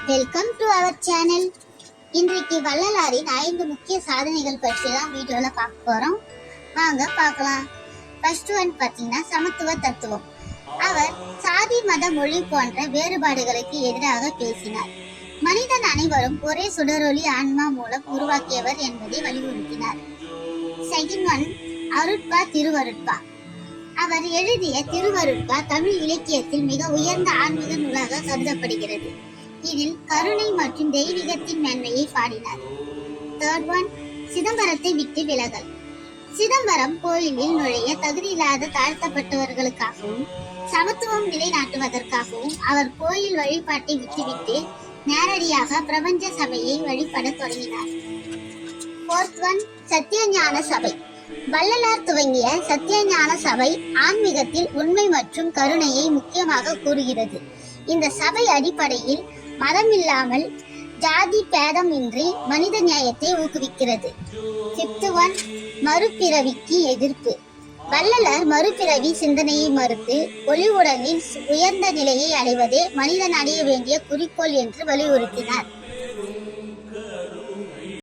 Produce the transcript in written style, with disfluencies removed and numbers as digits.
Welcome to our channel. இன்றைக்கு வள்ளலாரின் 5 முக்கிய சாதனைகள் பற்றி தான் வீடியோல பார்க்க போறோம். வாங்க பார்க்கலாம். ஃபர்ஸ்ட் ஒன் பார்த்தீங்கன்னா சமத்துவ தத்துவம். அவர் சாதி மத மொழி போன்ற வேறுபாடுகளுக்கு எதிராக பேசினார். மனிதன் அனைவரும் ஒரே சுடரொளி ஆன்மா மூலம் உருவாக்கியவர் என்பதை வலியுறுத்தினார். Second one Arutpa Thiruvarutpa. அவர் எழுதிய திருவருட்பா தமிழ் இலக்கியத்தில் மிக உயர்ந்த ஆன்மீக நூலாக கருதப்படுகிறது. இதில் கருணை மற்றும் தெய்வீகத்தின் மேன்மையை பாடினார். தேர்ட் ஒன் சிதம்பரத்தை விட்டு விலகல். சிதம்பரம் கோயிலில் நுழைய தகுதியில்லாத தாழ்த்தப்பட்டவர்களுக்காகவும் சமத்துவம் நிலைநாட்டுவதற்காகவும் அவர் கோயில் வழிபாட்டை விட்டுவிட்டு நேரடியாக பிரபஞ்ச சபையை வழிபட தொடங்கினார். ஃபோர்த் ஒன் சத்தியஞான சபை. வள்ளலார் துவங்கிய சத்தியஞான சபை ஆன்மீகத்தில் உண்மை மற்றும் கருணையை முக்கியமாக கூறுகிறது. இந்த சபை அடிப்படையில் மதமில்லாமல் ஜாதி பேதம் இன்றி மனித நியாயத்தை ஊக்குவிக்கிறது. ஃபிஃப்த் ஒன் மறுபிறவிக்கு எதிர்ப்பு. வள்ளலார் மறுபிறவி சிந்தனையை மறுத்து ஒளி உடலில் உயர்ந்த நிலையை அடைவதே மனிதன் அடைய வேண்டிய குறிக்கோள் என்று வலியுறுத்தினார்.